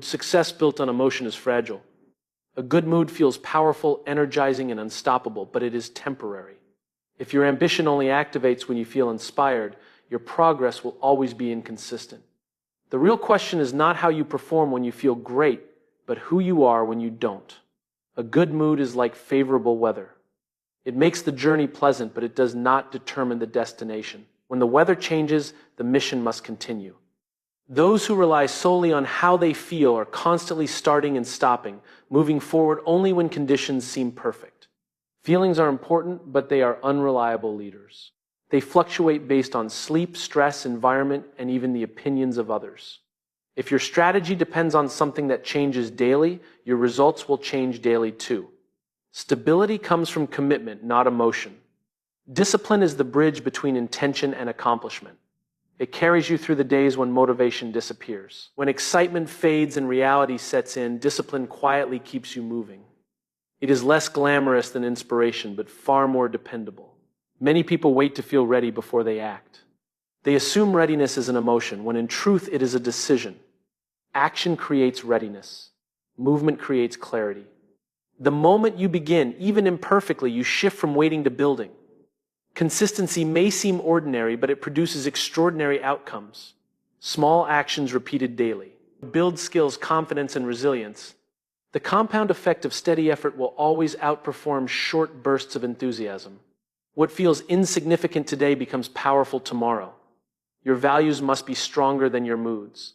Success built on emotion is fragile. A good mood feels powerful, energizing, and unstoppable, but it is temporary. If your ambition only activates when you feel inspired, your progress will always be inconsistent. The real question is not how you perform when you feel great, but who you are when you don't. A good mood is like favorable weather. It makes the journey pleasant, but it does not determine the destination. When the weather changes, the mission must continue. Those who rely solely on how they feel are constantly starting and stopping, moving forward only when conditions seem perfect. Feelings are important, but they are unreliable leaders. They fluctuate based on sleep, stress, environment, and even the opinions of others. If your strategy depends on something that changes daily, your results will change daily too. Stability comes from commitment, not emotion. Discipline is the bridge between intention and accomplishment. It carries you through the days when motivation disappears. When excitement fades and reality sets in, discipline quietly keeps you moving. It is less glamorous than inspiration, but far more dependable. Many people wait to feel ready before they act. They assume readiness is an emotion, when in truth it is a decision. Action creates readiness. Movement creates clarity. The moment you begin, even imperfectly, you shift from waiting to building. Consistency may seem ordinary, but it produces extraordinary outcomes. Small actions repeated daily build skills, confidence, and resilience. The compound effect of steady effort will always outperform short bursts of enthusiasm. What feels insignificant today becomes powerful tomorrow. Your values must be stronger than your moods.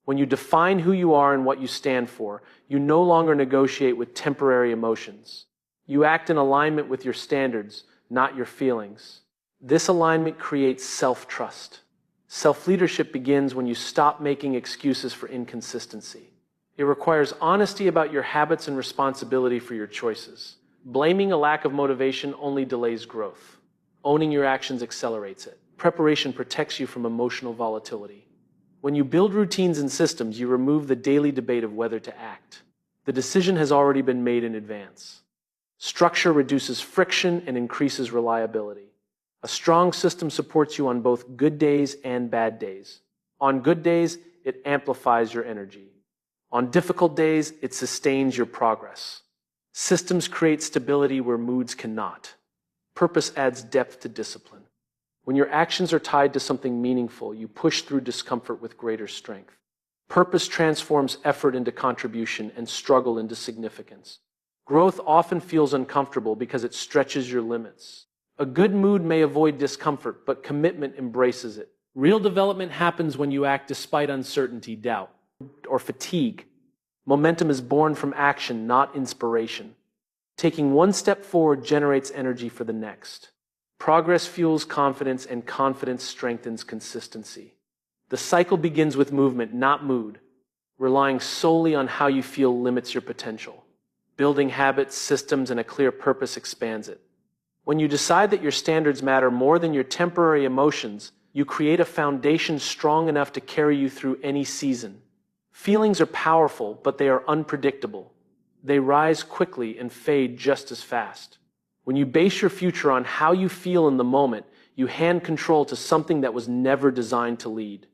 When you define who you are and what you stand for, you no longer negotiate with temporary emotions. You act in alignment with your standards, not your feelings. This alignment creates self-trust. Self-leadership begins when you stop making excuses for inconsistency. It requires honesty about your habits and responsibility for your choices. Blaming a lack of motivation only delays growth. Owning your actions accelerates it. Preparation protects you from emotional volatility. When you build routines and systems, you remove the daily debate of whether to act. The decision has already been made in advance. Structure reduces friction and increases reliability. A strong system supports you on both good days and bad days. On good days, it amplifies your energy. On difficult days, it sustains your progress. Systems create stability where moods cannot. Purpose adds depth to discipline. When your actions are tied to something meaningful, you push through discomfort with greater strength. Purpose transforms effort into contribution and struggle into significance. Growth often feels uncomfortable because it stretches your limits. A good mood may avoid discomfort, but commitment embraces it. Real development happens when you act despite uncertainty, doubt, or fatigue. Momentum is born from action, not inspiration. Taking one step forward generates energy for the next. Progress fuels confidence, and confidence strengthens consistency. The cycle begins with movement, not mood. Relying solely on how you feel limits your potential. Building habits, systems, and a clear purpose expands it. When you decide that your standards matter more than your temporary emotions, you create a foundation strong enough to carry you through any season. Feelings are powerful, but they are unpredictable. They rise quickly and fade just as fast. When you base your future on how you feel in the moment, you hand control to something that was never designed to lead.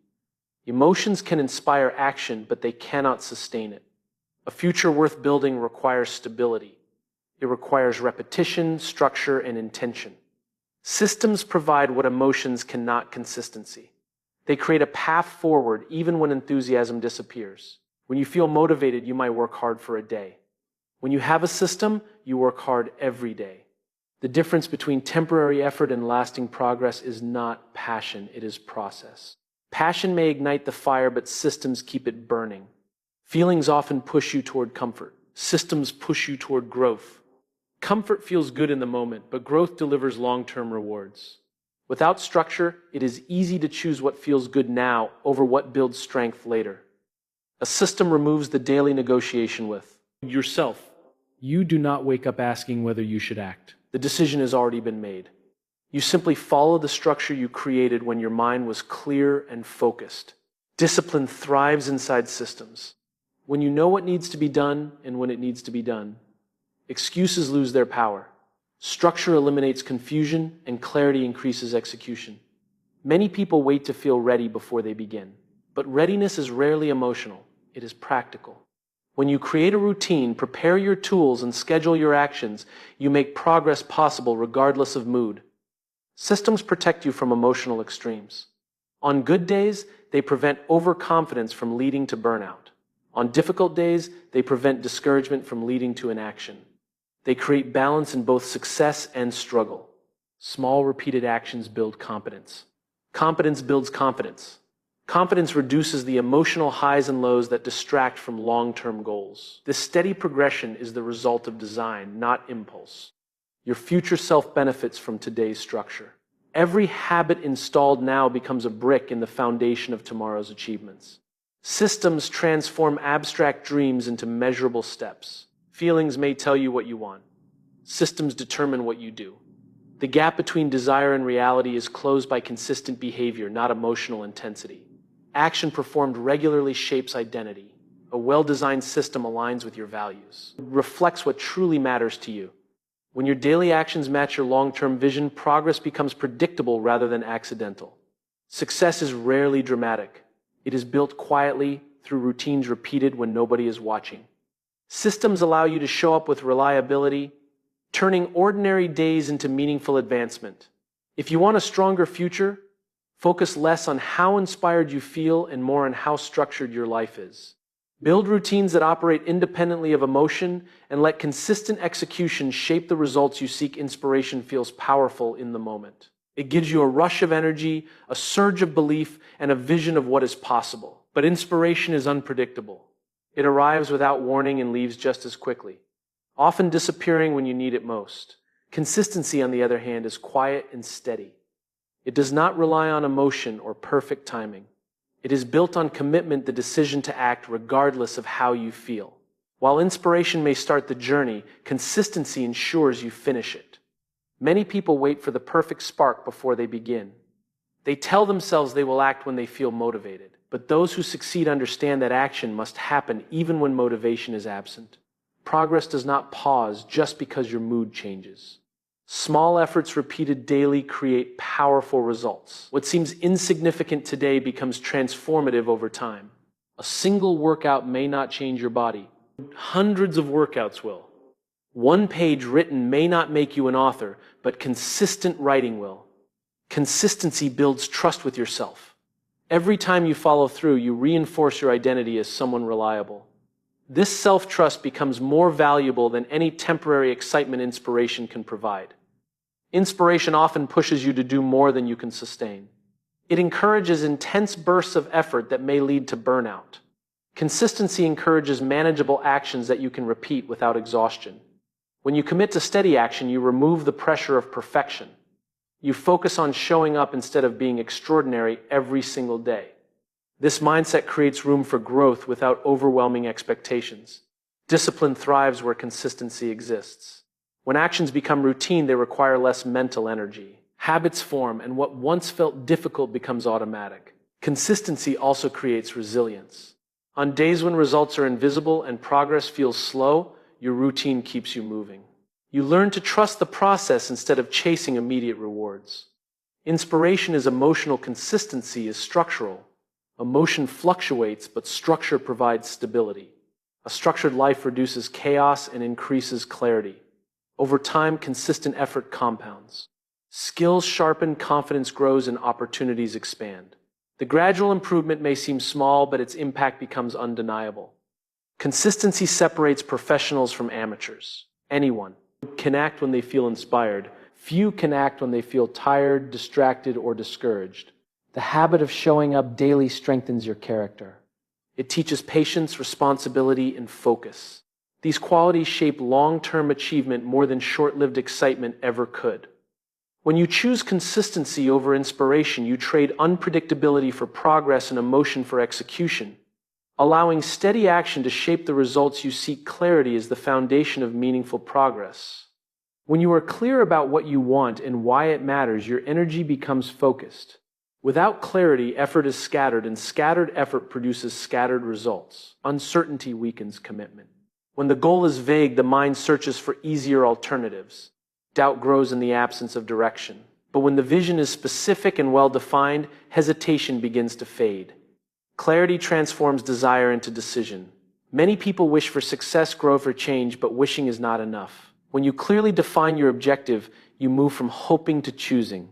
Emotions can inspire action, but they cannot sustain it. A future worth building requires stability. It requires repetition, structure, and intention. Systems provide what emotions cannot: consistency. They create a path forward even when enthusiasm disappears. When you feel motivated, you might work hard for a day. When you have a system, you work hard every day. The difference between temporary effort and lasting progress is not passion, it is process. Passion may ignite the fire, but systems keep it burning. Feelings often push you toward comfort. Systems push you toward growth. Comfort feels good in the moment, but growth delivers long-term rewards. Without structure, it is easy to choose what feels good now over what builds strength later. A system removes the daily negotiation with yourself. You do not wake up asking whether you should act. The decision has already been made. You simply follow the structure you created when your mind was clear and focused. Discipline thrives inside systems. When you know what needs to be done and when it needs to be done, excuses lose their power. Structure eliminates confusion, and clarity increases execution. Many people wait to feel ready before they begin. But readiness is rarely emotional. it is practical. When you create a routine, prepare your tools, and schedule your actions, you make progress possible regardless of mood. Systems protect you from emotional extremes. On good days, they prevent overconfidence from leading to burnout. On difficult days, they prevent discouragement from leading to inaction. They create balance in both success and struggle. Small, repeated actions build competence. Competence builds confidence. Confidence reduces the emotional highs and lows that distract from long-term goals. This steady progression is the result of design, not impulse. Your future self benefits from today's structure. Every habit installed now becomes a brick in the foundation of tomorrow's achievements. Systems transform abstract dreams into measurable steps. Feelings may tell you what you want. Systems determine what you do. The gap between desire and reality is closed by consistent behavior, not emotional intensity. Action performed regularly shapes identity. A well-designed system aligns with your values. It reflects what truly matters to you. When your daily actions match your long-term vision, progress becomes predictable rather than accidental. Success is rarely dramatic. It is built quietly through routines repeated when nobody is watching. Systems allow you to show up with reliability, turning ordinary days into meaningful advancement. If you want a stronger future, focus less on how inspired you feel and more on how structured your life is. Build routines that operate independently of emotion and let consistent execution shape the results you seek. Inspiration feels powerful in the moment. It gives you a rush of energy, a surge of belief, and a vision of what is possible. But inspiration is unpredictable. It arrives without warning and leaves just as quickly, often disappearing when you need it most. Consistency, on the other hand, is quiet and steady. It does not rely on emotion or perfect timing. It is built on commitment, the decision to act regardless of how you feel. While inspiration may start the journey, consistency ensures you finish it. Many people wait for the perfect spark before they begin. They tell themselves they will act when they feel motivated, but those who succeed understand that action must happen even when motivation is absent. Progress does not pause just because your mood changes. Small efforts repeated daily create powerful results. What seems insignificant today becomes transformative over time. A single workout may not change your body. Hundreds of workouts will. One page written may not make you an author, but consistent writing will. Consistency builds trust with yourself. Every time you follow through, you reinforce your identity as someone reliable. This self-trust becomes more valuable than any temporary excitement inspiration can provide. Inspiration often pushes you to do more than you can sustain. It encourages intense bursts of effort that may lead to burnout. Consistency encourages manageable actions that you can repeat without exhaustion. When you commit to steady action, you remove the pressure of perfection. You focus on showing up instead of being extraordinary every single day. This mindset creates room for growth without overwhelming expectations. Discipline thrives where consistency exists. When actions become routine, they require less mental energy. Habits form, and what once felt difficult becomes automatic. Consistency also creates resilience. On days when results are invisible and progress feels slow, your routine keeps you moving. You learn to trust the process instead of chasing immediate rewards. Inspiration is emotional, consistency is structural. Emotion fluctuates, but structure provides stability. A structured life reduces chaos and increases clarity. Over time, consistent effort compounds. Skills sharpen, confidence grows, and opportunities expand. The gradual improvement may seem small, but its impact becomes undeniable. Consistency separates professionals from amateurs. Anyone can act when they feel inspired. Few can act when they feel tired, distracted, or discouraged. The habit of showing up daily strengthens your character. It teaches patience, responsibility, and focus. These qualities shape long-term achievement more than short-lived excitement ever could. When you choose consistency over inspiration, you trade unpredictability for progress and emotion for execution. Allowing steady action to shape the results you seek, clarity is the foundation of meaningful progress. When you are clear about what you want and why it matters, your energy becomes focused. Without clarity, effort is scattered, and scattered effort produces scattered results. Uncertainty weakens commitment. When the goal is vague, the mind searches for easier alternatives. Doubt grows in the absence of direction. But when the vision is specific and well-defined, hesitation begins to fade. Clarity transforms desire into decision. Many people wish for success, growth, or change, but wishing is not enough. When you clearly define your objective, you move from hoping to choosing.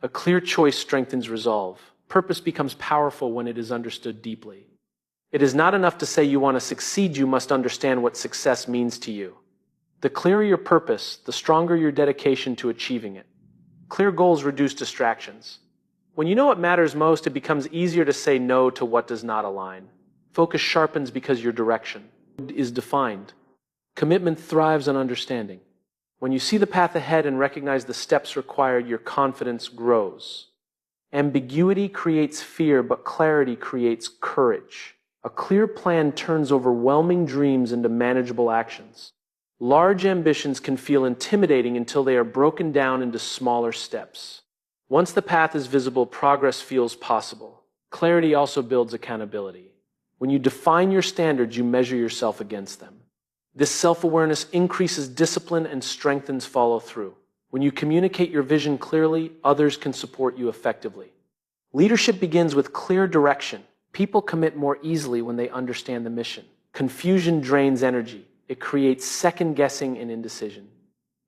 A clear choice strengthens resolve. Purpose becomes powerful when it is understood deeply. It is not enough to say you want to succeed, you must understand what success means to you. The clearer your purpose, the stronger your dedication to achieving it. Clear goals reduce distractions. When you know what matters most, it becomes easier to say no to what does not align. Focus sharpens because your direction is defined. Commitment thrives on understanding. When you see the path ahead and recognize the steps required, your confidence grows. Ambiguity creates fear, but clarity creates courage. A clear plan turns overwhelming dreams into manageable actions. Large ambitions can feel intimidating until they are broken down into smaller steps. Once the path is visible, progress feels possible. Clarity also builds accountability. When you define your standards, you measure yourself against them. This self-awareness increases discipline and strengthens follow-through. When you communicate your vision clearly, others can support you effectively. Leadership begins with clear direction. People commit more easily when they understand the mission. Confusion drains energy. It creates second-guessing and indecision.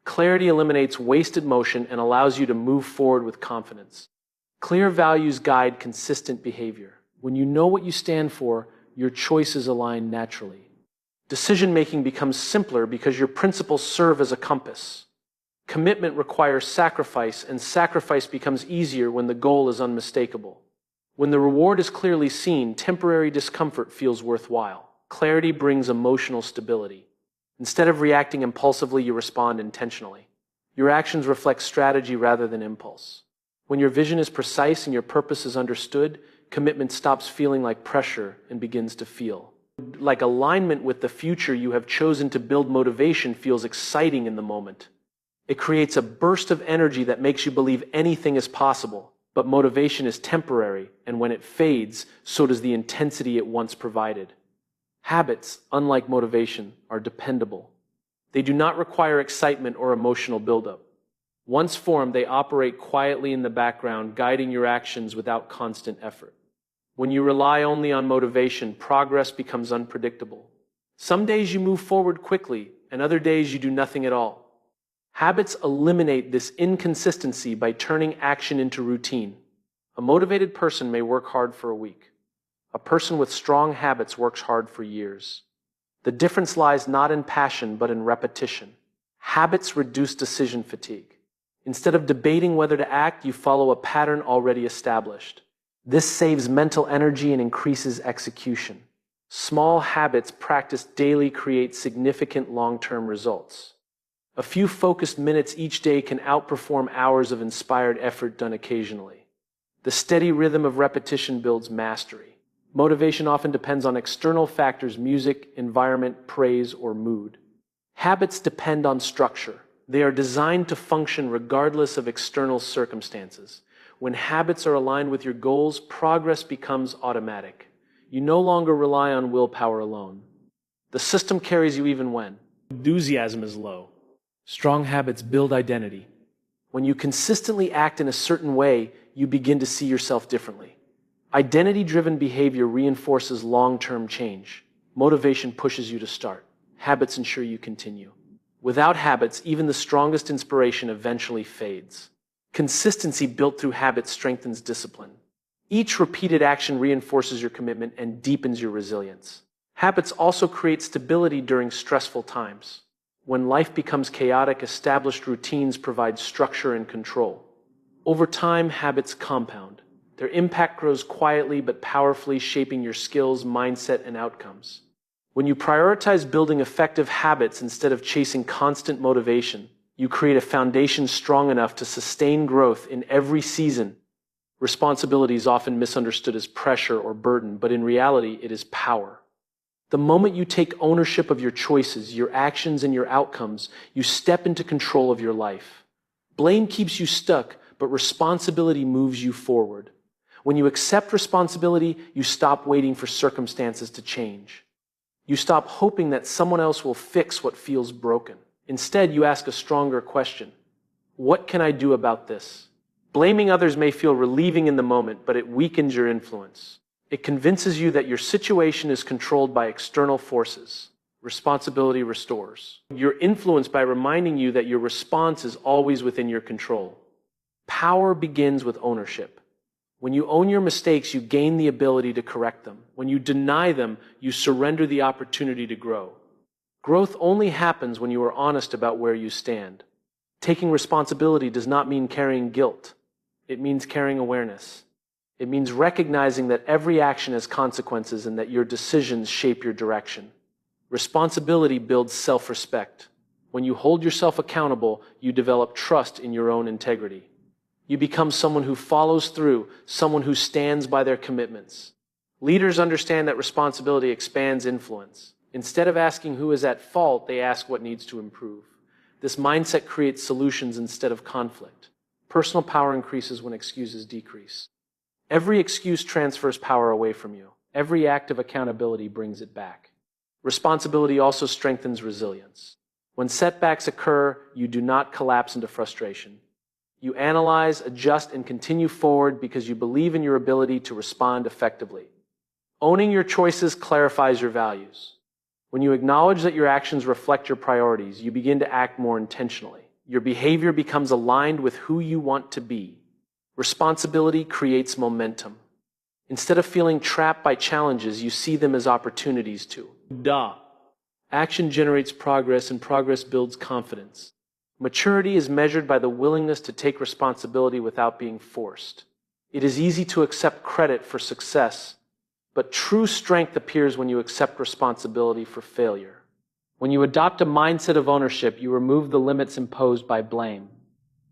Clarity eliminates wasted motion and allows you to move forward with confidence. Clear values guide consistent behavior. When you know what you stand for, your choices align naturally. Decision-making becomes simpler because your principles serve as a compass. Commitment requires sacrifice, and sacrifice becomes easier when the goal is unmistakable. When the reward is clearly seen, temporary discomfort feels worthwhile. Clarity brings emotional stability. Instead of reacting impulsively, you respond intentionally. Your actions reflect strategy rather than impulse. When your vision is precise and your purpose is understood, commitment stops feeling like pressure and begins to feel like alignment with the future you have chosen to build. Motivation feels exciting in the moment. It creates a burst of energy that makes you believe anything is possible. But motivation is temporary, and when it fades, so does the intensity it once provided. Habits, unlike motivation, are dependable. They do not require excitement or emotional buildup. Once formed, they operate quietly in the background, guiding your actions without constant effort. When you rely only on motivation, progress becomes unpredictable. Some days you move forward quickly, and other days you do nothing at all. Habits eliminate this inconsistency by turning action into routine. A motivated person may work hard for a week. A person with strong habits works hard for years. The difference lies not in passion, but in repetition. Habits reduce decision fatigue. Instead of debating whether to act, you follow a pattern already established. This saves mental energy and increases execution. Small habits practiced daily create significant long-term results. A few focused minutes each day can outperform hours of inspired effort done occasionally. The steady rhythm of repetition builds mastery. Motivation often depends on external factors: music, environment, praise, or mood. Habits depend on structure. They are designed to function regardless of external circumstances. When habits are aligned with your goals, progress becomes automatic. You no longer rely on willpower alone. The system carries you even when enthusiasm is low. Strong habits build identity. When you consistently act in a certain way, you begin to see yourself differently. Identity-driven behavior reinforces long-term change. Motivation pushes you to start. Habits ensure you continue. Without habits, even the strongest inspiration eventually fades. Consistency built through habits strengthens discipline. Each repeated action reinforces your commitment and deepens your resilience. Habits also create stability during stressful times. When life becomes chaotic, established routines provide structure and control. Over time, habits compound. Their impact grows quietly but powerfully, shaping your skills, mindset, and outcomes. When you prioritize building effective habits instead of chasing constant motivation, you create a foundation strong enough to sustain growth in every season. Responsibility is often misunderstood as pressure or burden, but in reality, it is power. The moment you take ownership of your choices, your actions, and your outcomes, you step into control of your life. Blame keeps you stuck, but responsibility moves you forward. When you accept responsibility, you stop waiting for circumstances to change. You stop hoping that someone else will fix what feels broken. Instead, you ask a stronger question: what can I do about this? Blaming others may feel relieving in the moment, but it weakens your influence. It convinces you that your situation is controlled by external forces. Responsibility restores. You're influenced by reminding you that your response is always within your control. Power begins with ownership. When you own your mistakes, you gain the ability to correct them. When you deny them, you surrender the opportunity to grow. Growth only happens when you are honest about where you stand. Taking responsibility does not mean carrying guilt. It means carrying awareness. It means recognizing that every action has consequences and that your decisions shape your direction. Responsibility builds self-respect. When you hold yourself accountable, you develop trust in your own integrity. You become someone who follows through, someone who stands by their commitments. Leaders understand that responsibility expands influence. Instead of asking who is at fault, they ask what needs to improve. This mindset creates solutions instead of conflict. Personal power increases when excuses decrease. Every excuse transfers power away from you. Every act of accountability brings it back. Responsibility also strengthens resilience. When setbacks occur, you do not collapse into frustration. You analyze, adjust, and continue forward because you believe in your ability to respond effectively. Owning your choices clarifies your values. When you acknowledge that your actions reflect your priorities, you begin to act more intentionally. Your behavior becomes aligned with who you want to be. Responsibility creates momentum. Instead of feeling trapped by challenges, you see them as opportunities to. Action generates progress, and progress builds confidence. Maturity is measured by the willingness to take responsibility without being forced. It is easy to accept credit for success, but true strength appears when you accept responsibility for failure. When you adopt a mindset of ownership, you remove the limits imposed by blame.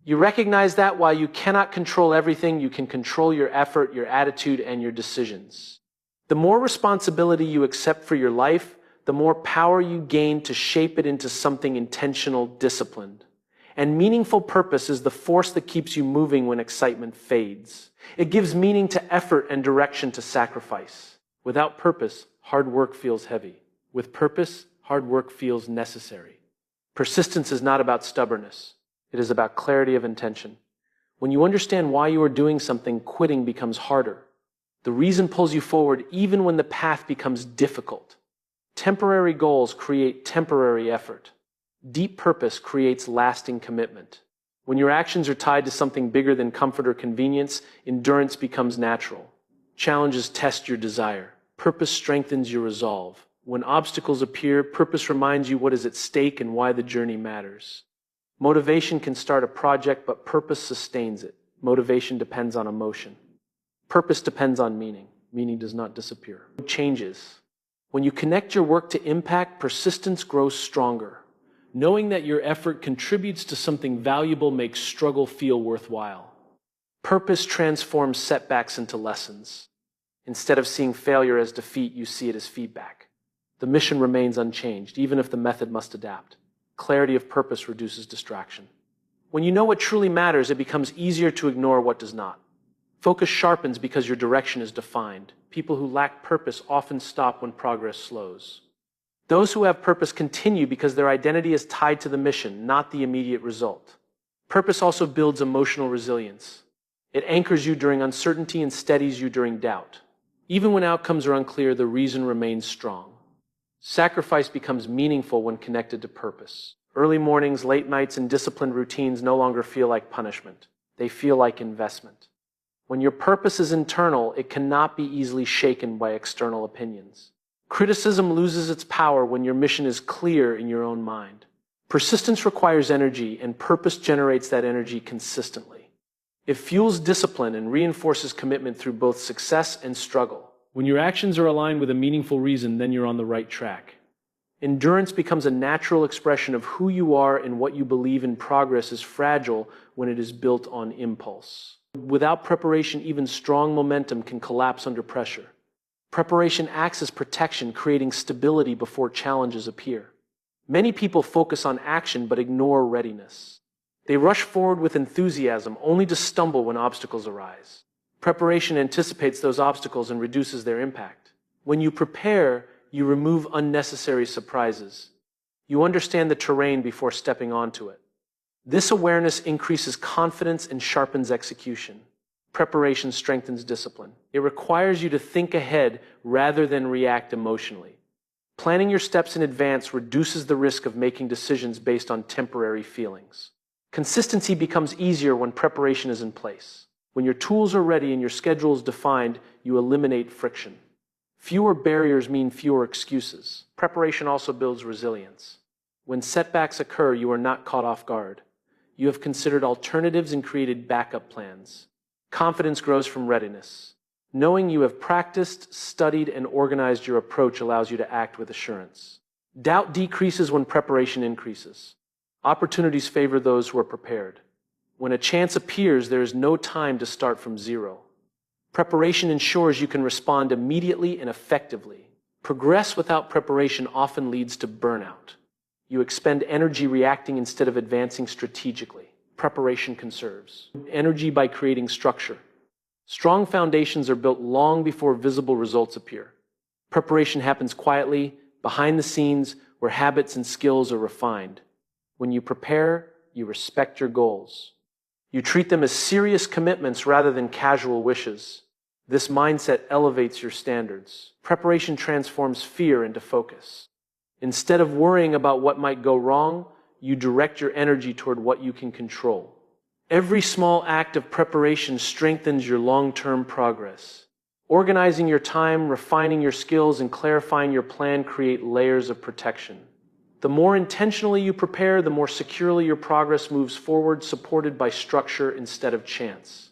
You recognize that while you cannot control everything, you can control your effort, your attitude, and your decisions. The more responsibility you accept for your life, the more power you gain to shape it into something intentional, disciplined. And meaningful purpose is the force that keeps you moving when excitement fades. It gives meaning to effort and direction to sacrifice. Without purpose, hard work feels heavy. With purpose, hard work feels necessary. Persistence is not about stubbornness. It is about clarity of intention. When you understand why you are doing something, quitting becomes harder. The reason pulls you forward even when the path becomes difficult. Temporary goals create temporary effort. Deep purpose creates lasting commitment. When your actions are tied to something bigger than comfort or convenience, endurance becomes natural. Challenges test your desire. Purpose strengthens your resolve. When obstacles appear, purpose reminds you what is at stake and why the journey matters. Motivation can start a project, but purpose sustains it. Motivation depends on emotion. Purpose depends on meaning. Meaning does not disappear. It changes. When you connect your work to impact, persistence grows stronger. Knowing that your effort contributes to something valuable makes struggle feel worthwhile. Purpose transforms setbacks into lessons. Instead of seeing failure as defeat, you see it as feedback. The mission remains unchanged, even if the method must adapt. Clarity of purpose reduces distraction. When you know what truly matters, it becomes easier to ignore what does not. Focus sharpens because your direction is defined. People who lack purpose often stop when progress slows. Those who have purpose continue because their identity is tied to the mission, not the immediate result. Purpose also builds emotional resilience. It anchors you during uncertainty and steadies you during doubt. Even when outcomes are unclear, the reason remains strong. Sacrifice becomes meaningful when connected to purpose. Early mornings, late nights, and disciplined routines no longer feel like punishment. They feel like investment. When your purpose is internal, it cannot be easily shaken by external opinions. Criticism loses its power when your mission is clear in your own mind. Persistence requires energy, and purpose generates that energy consistently. It fuels discipline and reinforces commitment through both success and struggle. When your actions are aligned with a meaningful reason, then you're on the right track. Endurance becomes a natural expression of who you are, and what you believe in. Progress is fragile when it is built on impulse. Without preparation, even strong momentum can collapse under pressure. Preparation acts as protection, creating stability before challenges appear. Many people focus on action but ignore readiness. They rush forward with enthusiasm only to stumble when obstacles arise. Preparation anticipates those obstacles and reduces their impact. When you prepare, you remove unnecessary surprises. You understand the terrain before stepping onto it. This awareness increases confidence and sharpens execution. Preparation strengthens discipline. It requires you to think ahead rather than react emotionally. Planning your steps in advance reduces the risk of making decisions based on temporary feelings. Consistency becomes easier when preparation is in place. When your tools are ready and your schedule is defined, you eliminate friction. Fewer barriers mean fewer excuses. Preparation also builds resilience. When setbacks occur, you are not caught off guard. You have considered alternatives and created backup plans. Confidence grows from readiness. Knowing you have practiced, studied, and organized your approach allows you to act with assurance. Doubt decreases when preparation increases. Opportunities favor those who are prepared. When a chance appears, there is no time to start from zero. Preparation ensures you can respond immediately and effectively. Progress without preparation often leads to burnout. You expend energy reacting instead of advancing strategically. Preparation conserves energy by creating structure. Strong foundations are built long before visible results appear. Preparation happens quietly, behind the scenes, where habits and skills are refined. When you prepare, you respect your goals. You treat them as serious commitments rather than casual wishes. This mindset elevates your standards. Preparation transforms fear into focus. Instead of worrying about what might go wrong, you direct your energy toward what you can control. Every small act of preparation strengthens your long-term progress. Organizing your time, refining your skills, and clarifying your plan create layers of protection. The more intentionally you prepare, the more securely your progress moves forward, supported by structure instead of chance.